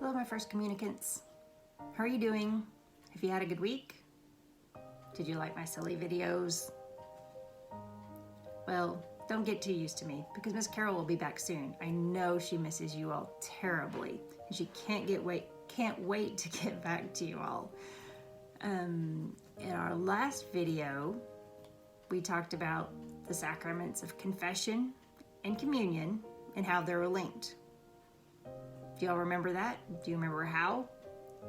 Hello, my first communicants. How are you doing? Have you had a good week? Did you like my silly videos? Well, don't get too used to me because Miss Carol will be back soon. I know she misses you all terribly and she can't wait to get back to you all. In our last video, we talked about the sacraments of confession and communion and how they're linked. Do y'all remember that? Do you remember how?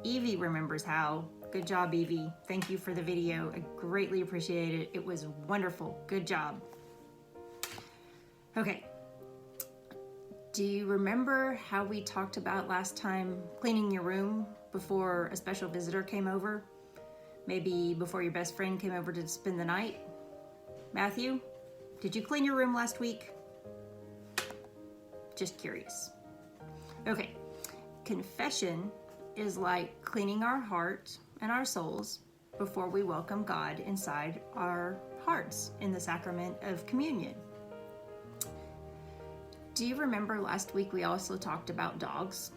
Evie remembers how. Good job, Evie. Thank you for the video. I greatly appreciate it. It was wonderful. Good job. Okay. Do you remember how we talked about last time cleaning your room before a special visitor came over? Maybe before your best friend came over to spend the night? Matthew, did you clean your room last week? Just curious. Okay, confession is like cleaning our heart and our souls before we welcome God inside our hearts in the sacrament of communion. Do you remember last week we also talked about dogs?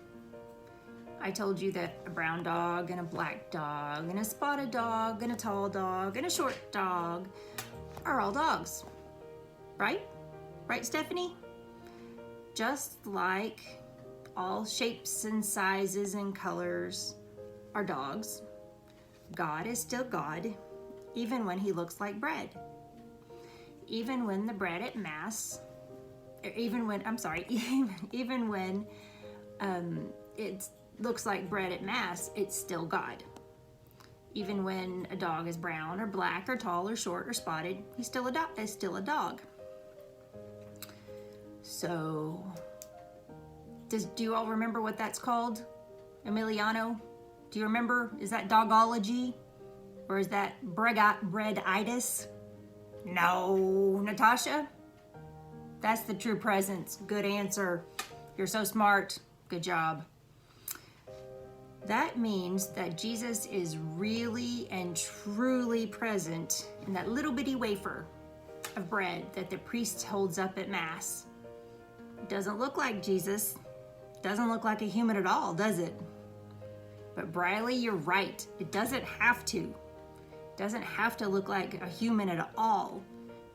I told you that a brown dog and a black dog and a spotted dog and a tall dog and a short dog are all dogs, right? Right, Stephanie? Just like all shapes and sizes and colors are dogs, God is still God, even when he looks like bread. Even when the bread at Mass, even when it looks like bread at Mass, it's still God. Even when a dog is brown or black or tall or short or spotted, he's still a dog. So, do you all remember what that's called? Emiliano? Do you remember? Is that dogology? Or is that breaditis? No. Natasha? That's the true presence. Good answer. You're so smart. Good job. That means that Jesus is really and truly present in that little bitty wafer of bread that the priest holds up at Mass. It doesn't look like Jesus. Doesn't look like a human at all, does it? But Briley, you're right. It doesn't have to. It doesn't have to look like a human at all,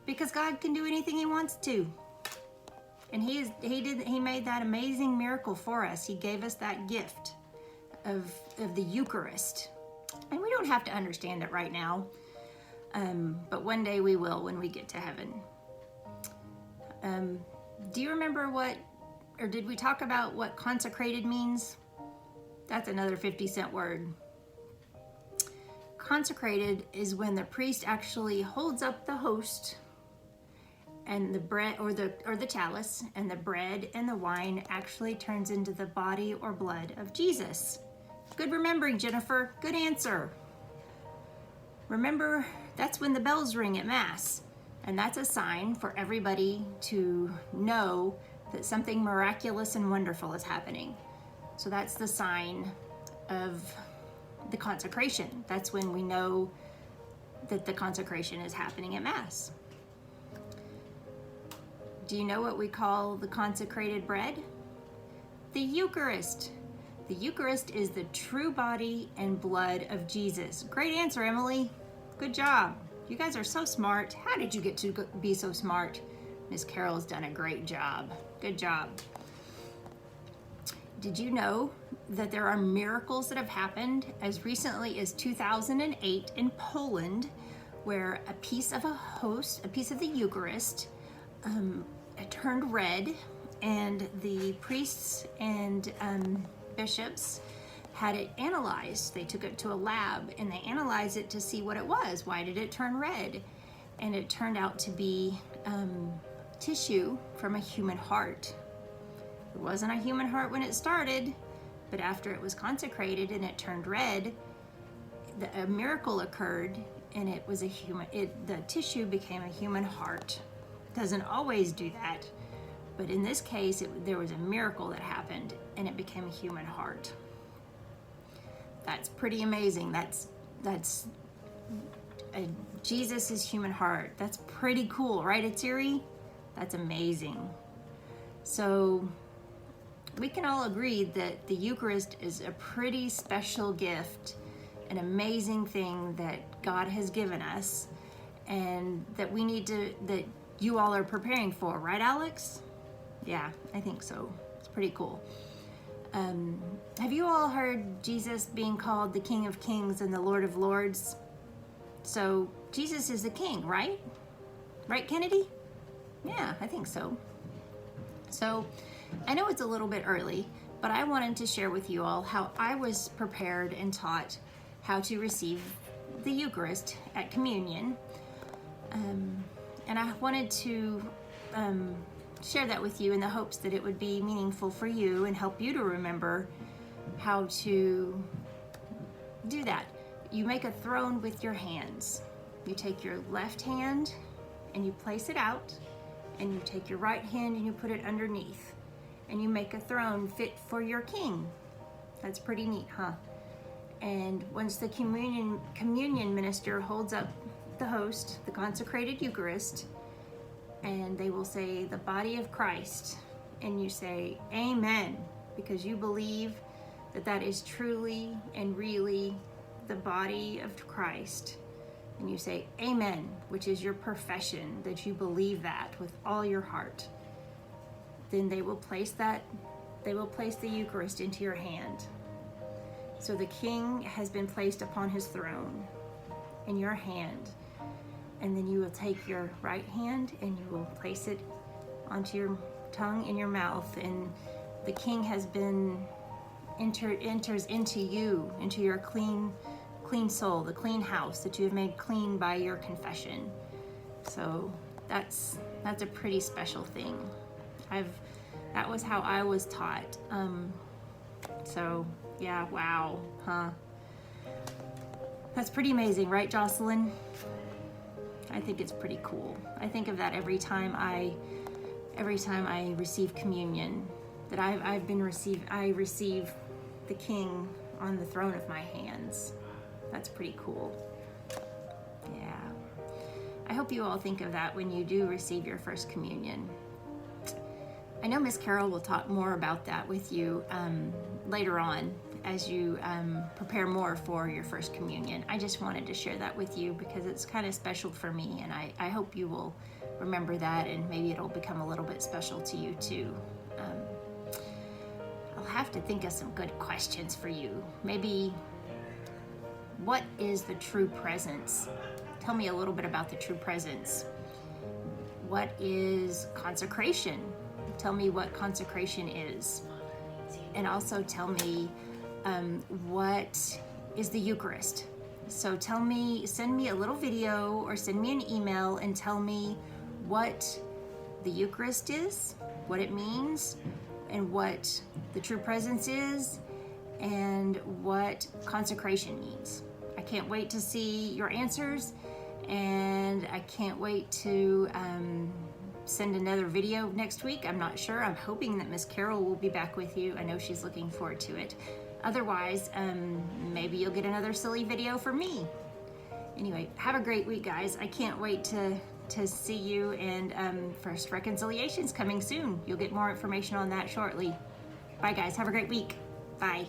because God can do anything he wants to. And he made that amazing miracle for us. He gave us that gift of the Eucharist. And we don't have to understand it right now. But one day we will when we get to heaven. Do you remember did we talk about what consecrated means? That's another 50-cent word. Consecrated is when the priest actually holds up the host and the bread or the chalice, and the bread and the wine actually turns into the body or blood of Jesus. Good remembering, Jennifer. Good answer. Remember, that's when the bells ring at Mass, and that's a sign for everybody to know that something miraculous and wonderful is happening. So that's the sign of the consecration. That's when we know that the consecration is happening at Mass. Do you know what we call the consecrated bread? The Eucharist. The Eucharist is the true body and blood of Jesus. Great answer, Emily. Good job. You guys are so smart. How did you get to be so smart? Miss Carol's done a great job. Good job. Did you know that there are miracles that have happened as recently as 2008 in Poland, where a piece of the Eucharist, turned red, and the priests and bishops had it analyzed. They took it to a lab and they analyzed it to see what it was. Why did it turn red? And it turned out to be tissue from a human heart. It wasn't a human heart when it started, but after it was consecrated and it turned red, a miracle occurred, and it was the tissue became a human heart. Doesn't always do that, but in this case, there was a miracle that happened, and it became a human heart. That's pretty amazing. That's Jesus' human heart. That's pretty cool, right, Atsiri? That's amazing. So we can all agree that the Eucharist is a pretty special gift, an amazing thing that God has given us, and that we need to, that you all are preparing for, right, Alex? Yeah, I think so. It's pretty cool. Have you all heard Jesus being called the King of Kings and the Lord of Lords? So Jesus is the King, right? Right, Kennedy? Yeah, I think so. So I know it's a little bit early, but I wanted to share with you all how I was prepared and taught how to receive the Eucharist at communion. And I wanted to share that with you in the hopes that it would be meaningful for you and help you to remember how to do that. You make a throne with your hands. You take your left hand and you place it out, and you take your right hand and you put it underneath, and you make a throne fit for your king. That's pretty neat, huh? And once the communion minister holds up the host, the consecrated Eucharist, and they will say the body of Christ, and you say amen, because you believe that that is truly and really the body of Christ. And you say amen, which is your profession that you believe that with all your heart. Then they will place the Eucharist into your hand. So the king has been placed upon his throne in your hand. And then you will take your right hand and you will place it onto your tongue in your mouth, and the king has been enters into you, into your clean soul, the clean house that you have made clean by your confession. So that's a pretty special thing. That was how I was taught. So yeah, wow, huh? That's pretty amazing, right, Jocelyn? I think it's pretty cool. I think of that every time I receive communion, that I receive the King on the throne of my hands. That's pretty cool. Yeah. I hope you all think of that when you do receive your first communion. I know Miss Carol will talk more about that with you later on as you prepare more for your first communion. I just wanted to share that with you because it's kind of special for me, and I hope you will remember that, and maybe it'll become a little bit special to you too. I'll have to think of some good questions for you. Maybe, what is the true presence? Tell me a little bit about the true presence. What is consecration? Tell me what consecration is. And also tell me what is the Eucharist. So send me a little video or send me an email and tell me what the Eucharist is, what it means, and what the true presence is, and what consecration means. I can't wait to see your answers, and I can't wait to send another video next week. I'm not sure. I'm hoping that Miss Carol will be back with you. I know she's looking forward to it. Otherwise, maybe you'll get another silly video from me. Anyway, have a great week, guys. I can't wait to see you, and First Reconciliation's coming soon. You'll get more information on that shortly. Bye, guys. Have a great week. Bye.